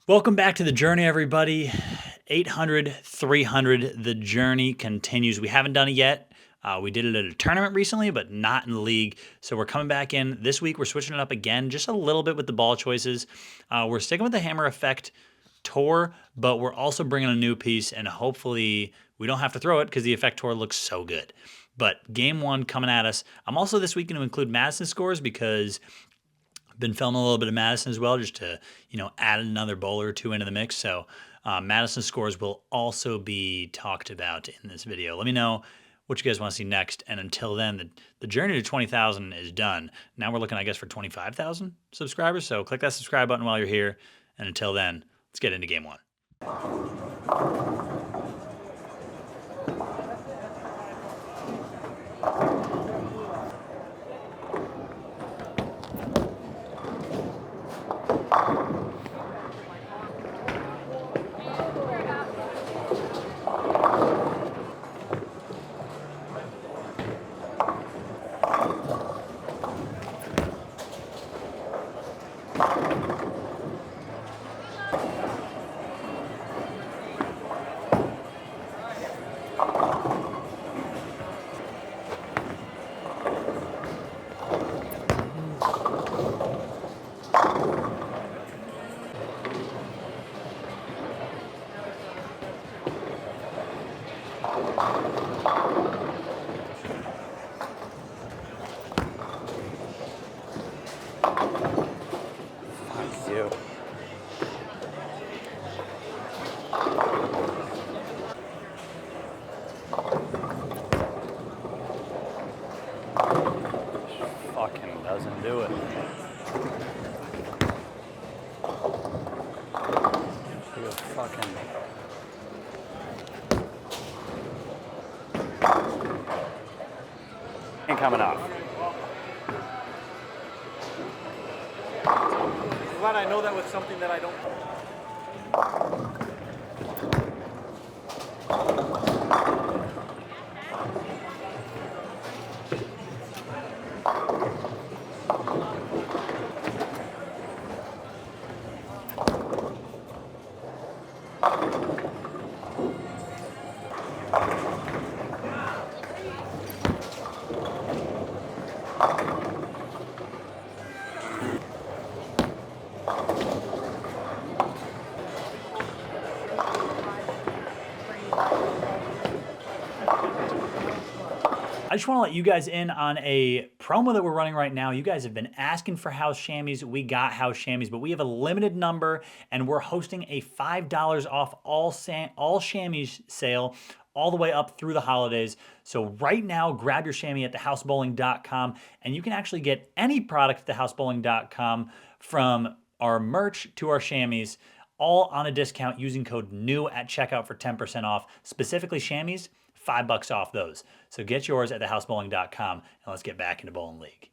Welcome back to the journey, everybody. 800, 300, the journey continues. We haven't done it yet. We did it at a tournament recently, but not in the league. So we're coming back in this week. We're switching it up again, just a little bit with the ball choices. We're sticking with the Hammer Effect Tour, but we're also bringing a new piece, and hopefully we don't have to throw it because the Effect Tour looks so good. But game one coming at us. I'm also this week going to include Madison scores because been filming a little bit of Madison as well, just to, add another bowler or two into the mix. So Madison scores will also be talked about in this video. Let me know what you guys want to see next. And until then, the journey to 20,000 is done. Now we're looking, I guess, for 25,000 subscribers. So click that subscribe button while you're here. And until then, let's get into game one. Fucking doesn't do it. You fucking. Ain't coming off. I'm glad I know that was something that I don't. I just want to let you guys in on a promo that we're running right now. You guys have been asking for house chamois. We got house chamois, but we have a limited number, and we're hosting a $5 off all chamois sale all the way up through the holidays. So right now, grab your chamois at thehousebowling.com, and you can actually get any product at thehousebowling.com, from our merch to our chamois, all on a discount using code NEW at checkout for 10% off. Specifically chamois, $5 off those. So get yours at thehousebowling.com, and let's get back into Bowling League.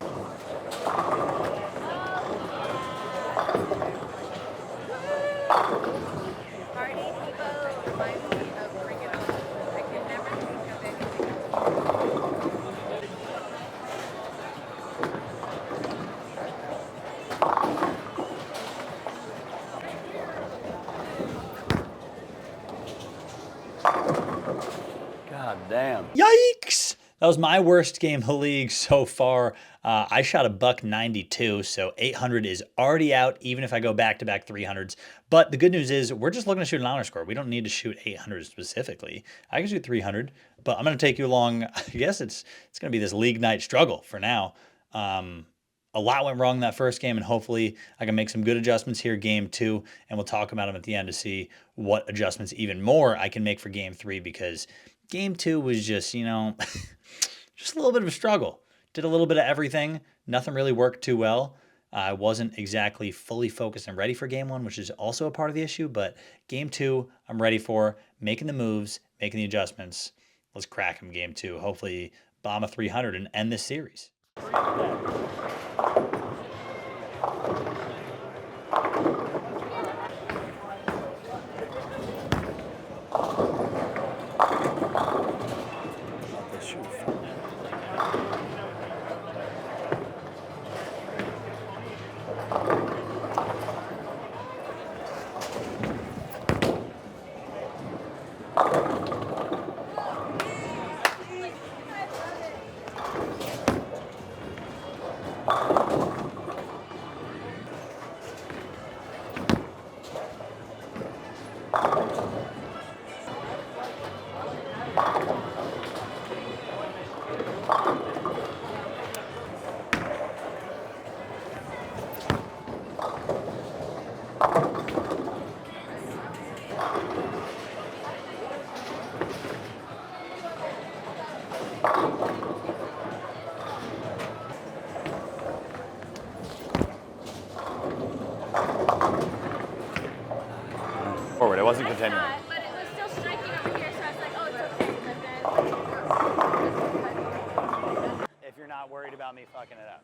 God damn. Yikes! That was my worst game of the league so far. I shot a $192, so 800 is already out, even if I go back-to-back 300s. But the good news is we're just looking to shoot an honor score. We don't need to shoot 800 specifically. I can shoot 300, but I'm going to take you along. I guess it's going to be this league night struggle for now. A lot went wrong in that first game, and hopefully I can make some good adjustments here game two, and we'll talk about them at the end to see what adjustments even more I can make for game three, because game two was just, just a little bit of a struggle. Did a little bit of everything. Nothing really worked too well. I wasn't exactly fully focused and ready for game one, which is also a part of the issue, but game two, I'm ready for making the moves, making the adjustments. Let's crack them game two. Hopefully bomb a 300 and end this series. forward. It wasn't I continuing. saw it, but it was still striking over here, so I was like, oh, it's okay. But then... If you're not worried about me fucking it up.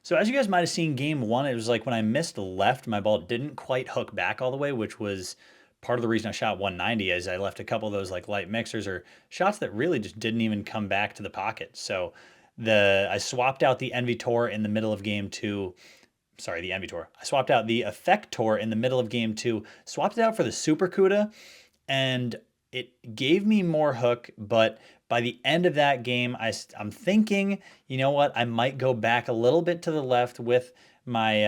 So as you guys might have seen game one, it was like when I missed left, my ball didn't quite hook back all the way, which was part of the reason I shot 190 is I left a couple of those like light mixers or shots that really just didn't even come back to the pocket. So I swapped out the Envy Tour in the middle of game two. Sorry, the Envy Tour. I swapped out the Effect Tour in the middle of game two, swapped it out for the Super CUDA, and it gave me more hook, but by the end of that game, I'm thinking, you know what, I might go back a little bit to the left with my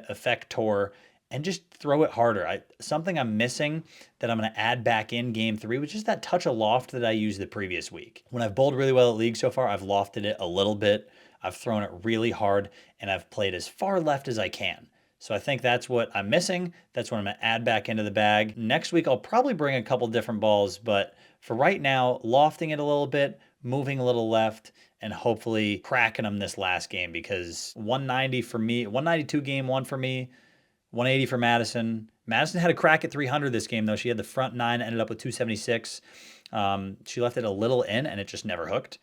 Effect Tour and just throw it harder. Something I'm missing that I'm going to add back in game three, which is that touch of loft that I used the previous week. When I've bowled really well at league so far, I've lofted it a little bit. I've thrown it really hard, and I've played as far left as I can. So I think that's what I'm missing. That's what I'm going to add back into the bag. Next week, I'll probably bring a couple different balls, but for right now, lofting it a little bit, moving a little left, and hopefully cracking them this last game because 190 for me, 192 game one for me, 180 for Madison. Madison had a crack at 300 this game, though. She had the front nine, ended up with 276. She left it a little in, and it just never hooked.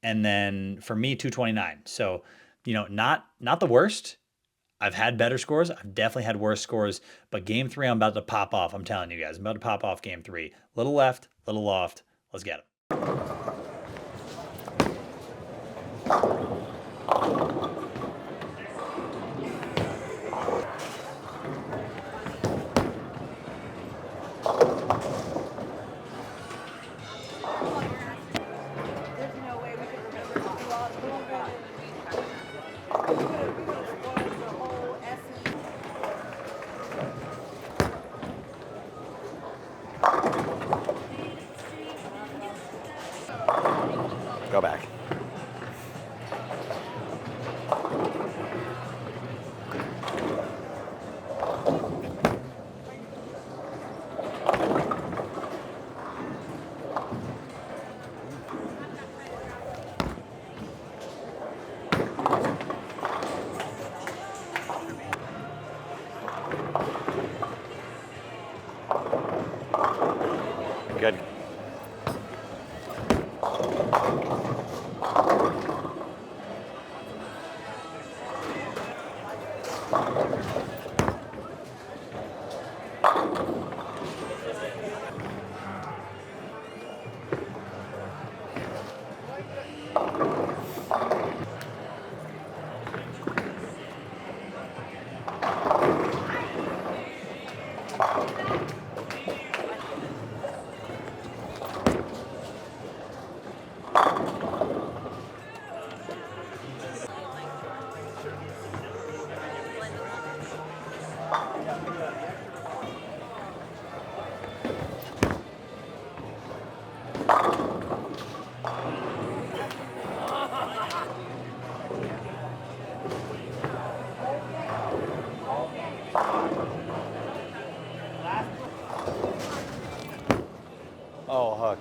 And then for me, 229. So, not the worst. I've had better scores. I've definitely had worse scores. But game three, I'm about to pop off. I'm telling you guys, I'm about to pop off game three. Little left, little loft. Let's get it. Go back. Good. Oh, hook.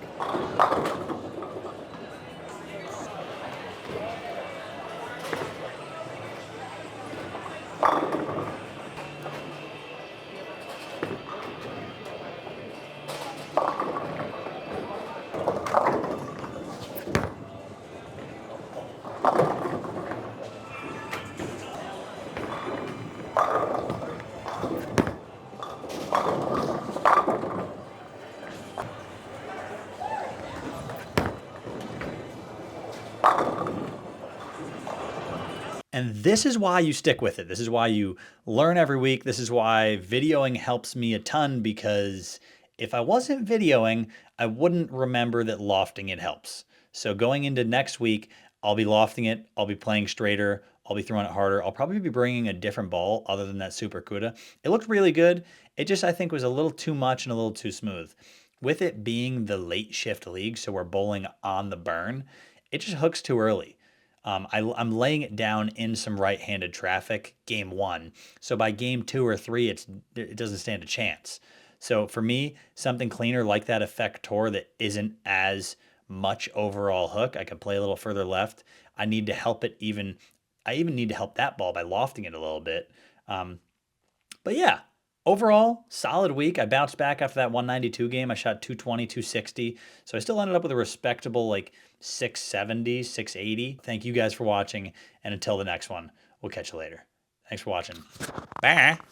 And this is why you stick with it. This is why you learn every week. This is why videoing helps me a ton, because if I wasn't videoing, I wouldn't remember that lofting it helps. So going into next week, I'll be lofting it. I'll be playing straighter. I'll be throwing it harder. I'll probably be bringing a different ball other than that Super Cuda. It looked really good. It just, I think, was a little too much and a little too smooth. With it being the late shift league, so we're bowling on the burn, it just hooks too early. I'm laying it down in some right-handed traffic game one. So by game 2 or 3, it doesn't stand a chance. So for me, something cleaner like that effector that isn't as much overall hook, I can play a little further left. I need to help it even. I even need to help that ball by lofting it a little bit. But yeah, overall, solid week. I bounced back after that 192 game. I shot 220, 260. So I still ended up with a respectable like 670, 680. Thank you guys for watching. And until the next one, we'll catch you later. Thanks for watching. Bye.